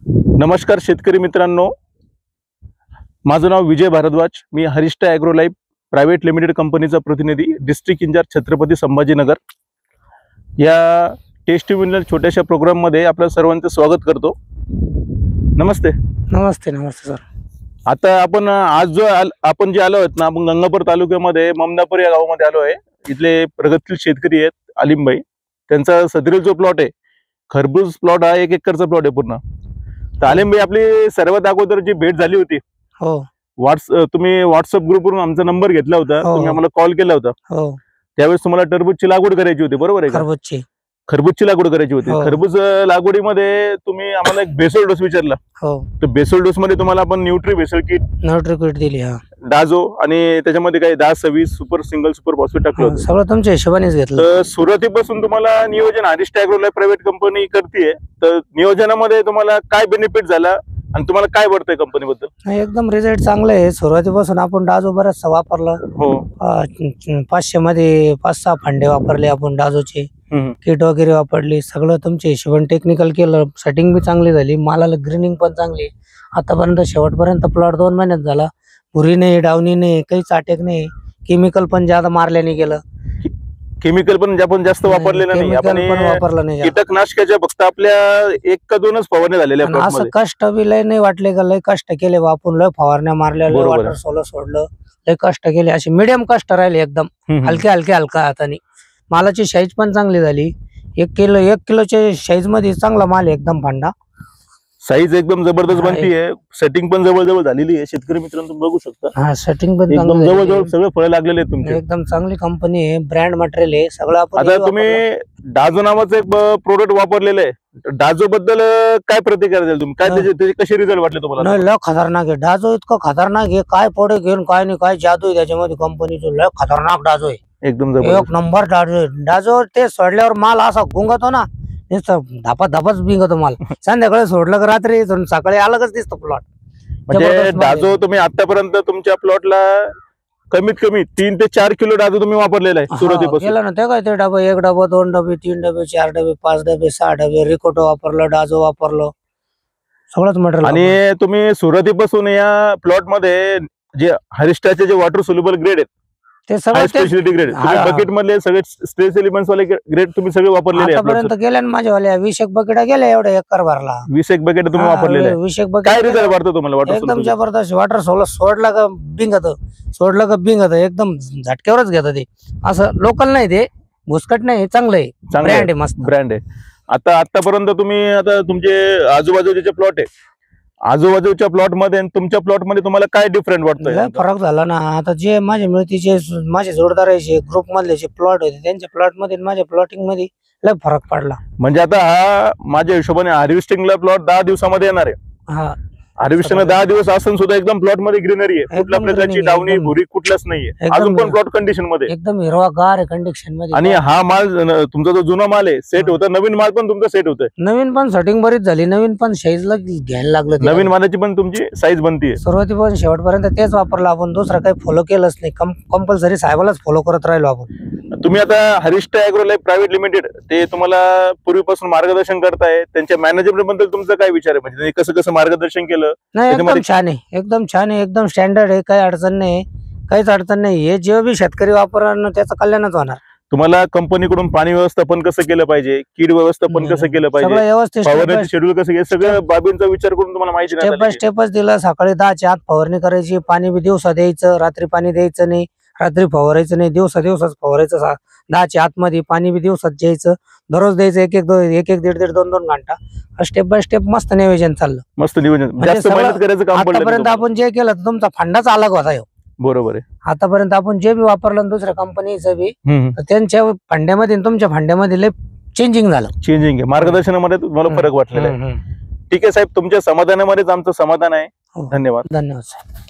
नमस्कार शेतकरी मित्रांनो, माझं नाव विजय भारद्वाज। मी हरिष्ठा ॲग्रोलाइफ प्रायव्हेट लिमिटेड कंपनीचा प्रतिनिधी, डिस्ट्रिक्ट इंचार्ज छत्रपती संभाजीनगर। या टेस्टिमोनियल छोट्याशा प्रोग्राममध्ये आपल्या सर्वांचं स्वागत करतो। नमस्ते नमस्ते नमस्ते सर। आता आपण आज आपण जे आलो आहोत ना, आपण गंगापूर तालुक्यामध्ये ममदापूर या गावामध्ये आलो आहे। इथले प्रगतशील शेतकरी आहेत आलिमभाई। त्यांचा सदरील जो प्लॉट आहे, खरबूज प्लॉट हा 1 एकरचा प्लॉट आहे पूर्ण। तर आलिमभाई, आपली सर्वात अगोदर जी भेट झाली होती, हो तुम्ही व्हॉट्सअप ग्रुपवरून आमचा नंबर घेतला होता, तुम्ही आम्हाला कॉल केला होता। हो त्यावेळेस तुम्हाला टरबूजची लागवड करायची होती, बरोबर आहे का? खरबूजची लागवड करायची होती। खरबूज लागवडीमध्ये तुम्ही आम्हाला एक बेसल डोस विचारला। हो तर बेसल डोस मध्ये तुम्हाला आपण न्यूट्री बेसल किट दिली, डाजो आणि त्याच्यामध्ये काही 10-26 सुपर सिंगल सुपर फॉस्फेट टाकलं होतं। सगळं तुमच्या हिशोबानेच घेतलं। तर सुरुवातीपासून तुम्हाला नियोजन हरिष्ठा ॲग्रोलाइफ प्रायव्हेट कंपनी करते, तर नियोजनामध्ये तुम्हाला काय बेनिफिट झाला आणि तुम्हाला काय वाटतंय कंपनीबद्दल? एकदम रिझल्ट चांगले आहे। सुरुवातीपासून आपण डाजो बराचसा वापरलं। हो 500 मध्ये 5-6 फांडे वापरले आपण डाजोचे, किट वगैरे वापरली। सगळं तुमच्या हिशोबाने टेक्निकल केलं, सेटिंग बी चांगली झाली, मालाला ग्रीनिंग पण चांगली। आतापर्यंत शेवटपर्यंत प्लॉट 2 महिन्यात झाला। भुरी नाही, डावणी नाही, काहीच अटॅक नाही। केमिकल पण ज्यादा मारल्याने गेलं। केमिकल पण आपण जास्त वापरलेलं नाही, आपण वापरलं नाही। कीटकनाशकाच्या फक्त आपल्या 1 का 2च फवारण्या झालेल्या आहेत। असं कष्ट बी लय नाही वाटले का? लय कष्ट केले आपण, लय फवारण्या मारल्या, लय वॉटर सोलर सोडलं, लय कष्ट केले। असे मीडियम कष्ट राहिले, एकदम हलक्या हाताने। मालाची साईज पण चांगली झाली। 1 किलोच्या साईज मध्ये चांगला माल आहे, एकदम फांडा साईज एकदम जबरदस्त बनती आहे। सेटिंग पण जवळ झालेली आहे। शेतकरी मित्रांनो तुम्ही बघू शकता, सेटिंग पण एकदम जवळ सगळे फळ लागलेले आहेत तुमचे। एकदम चांगली कंपनी आहे, ब्रँड मटेरियल आहे सगळं। आपण आता तुम्ही डाजो नावाचं एक प्रोडक्ट वापरलेलं आहे, डाजो बद्दल काय प्रतिक्रिया द्याल तुम्ही? काय त्याचे कसे रिझल्ट वाटले तुम्हाला? लय खतरनाक आहे डाजो, इतकं खतरनाक आहे, काय पुढे घेऊन काय नाही, काय जादू आहे त्याच्यामध्ये कंपनीचं। लय खतरनाक डाजो आहे, एकदम एक नंबर डाजो आहे। डाजो ते सोडल्यावर माल असा गुंगतो ना, नुसतं धापाच बिंगतो माल। संध्याकाळी सोडलं का रात्री सकाळी अलगच दिसतो प्लॉट। म्हणजे डाजो तुम्ही आतापर्यंत तुमच्या प्लॉटला कमीत कमी 3 ते 4 किलो डाजो तुम्ही वापरलेला आहे सुरुवातीपासून? केलं ना, ते काय ते डबा, 1 डबा, 2 डबे, 3 डबे, 4 डबे, 5 डबे, 6 डबे, रिकोटो वापरलं, डाजो वापरलं, सगळंच मटेरियल। आणि तुम्ही सुरुवातीपासून या प्लॉट मध्ये जे हरिष्ठाचे जे वॉटर सोल्युबल ग्रेड आहेत, ते सगळे स्पेशलिटी ग्रेड, बकेट मधले सगळे स्ट्रेस एलिमेंट्स वाले ग्रेड तुम्ही सगळे वापरलेले आहेत? आतापर्यंत गेल्या ना माझ्यावाल्या 20 एक बकेट गेल्या, एवढ्या एकर भरला। 20 एक बकेट तुम्ही वापरलेले? 20 एक बकेट। काय रिझल्ट वाटतो तुम्हाला वॉटर एकदम सोल्युबल? जबरदस्त वॉटर सोलर सोडला का बिंगत, एकदम झटक्यावरच घेत ते। असं लोकल नाही, ते भुसकट नाही, चांगलं आहे, ब्रँड आहे, मस्त ब्रँड आहे। आतापर्यंत तुम्ही आता तुमचे आजूबाजूचे जे प्लॉट आहे, आजूबाजूच्या प्लॉट मध्ये आणि तुमच्या प्लॉट मध्ये तुम्हाला काय डिफरंट वाटतोय? लय फरक झाला ना। आता जे माझे मिळतीचे माझे जोडदाराचे ग्रुप मधले जे प्लॉट होते, त्यांच्या प्लॉट मध्ये माझ्या प्लॉटिंग मध्ये लय फरक पडला। म्हणजे आता हा माझ्या हिशोबाने हार्वेस्टिंगला प्लॉट 10 दिवसामध्ये येणार आहे। हार्वेस्टिंगला 10 दिवस असून सुद्धा एकदम प्लॉट मध्ये ग्रीनरी आहे, कुठल्या प्रकारची डावणी भुरी कुठल्याच नाहीये, अजून पण प्लॉट कंडिशन मध्ये एकदम हिरवागार कंडिशन मध्ये। आणि हा माल तुमचा जो जुना माल आहे सेट होता, नवीन माल पण तुमचा सेट होतोय? नवीन पण सेटिंग बरीच झाली, नवीन पण साईजला घ्यायला लागलं, नवीन मालाची पण तुमची साईज बनतीये। सुरुवातीपासून शेवटपर्यंत तेच वापरलं आपण, दुसरं काही फॉलो केलंच नाही। कंपल्सरी साहेबालाच फॉलो करत राहिलो आपण। तुम्ही आता हरिष्ठा ॲग्रोलाइफ प्रायव्हेट लिमिटेड ते तुम्हाला पूर्वीपासून मार्गदर्शन करताय, त्यांच्या मॅनेजमेंट बद्दल तुमचा काय विचार आहे? म्हणजे कसं मार्गदर्शन केलं? नाही, एकदम छान आहे, एकदम छान आहे, एकदम स्टँडर्ड आहे, काही अडचण नाही, काहीच अडचण नाही। हे जे बी शेतकरी वापरणार त्याचं कल्याणच होणार। तुम्हाला कंपनीकडून पाणी व्यवस्थापन कसं केलं पाहिजे, कीड व्यवस्थापन कसं केलं पाहिजे, फवारण्याचे शेड्यूल कसं, हे सगळं बाबींचा विचार करून तुम्हाला माहिती स्टेप बाय स्टेपच दिलं। सकाळी 10च्या आत फवारणी करायची, पाणी बी दिवसा द्यायचं, रात्री पाणी द्यायचं नाही, रात्री फवारायचं नाही, दिवसाच फवारायचं। 10च्या आतमध्ये पाणी बी दिवसात द्यायचं, दररोज द्यायचं, 1-1, 1.5, 2 घंटा। स्टेप बाय स्टेप मस्त नियोजन चाललं, मस्त नियोजन, जास्त मेहनत करायचं काम पडलं। आतापर्यंत आपण जे केलं तुमचा फंडाच अलग होता। बरोबर आहे। आतापर्यंत आपण जे बी वापरलं दुसऱ्या कंपनीचं बी, त्यांच्या फंड्यामध्ये तुमच्या फंड्यामध्ये लय चेंजिंग झालं, चेंजिंग आहे, मार्गदर्शनामध्ये तुम्हाला फरक वाटलेला आहे। ठीक आहे साहेब, तुमच्या समाधानामध्येच आमचं समाधान आहे। धन्यवाद। धन्यवाद साहेब।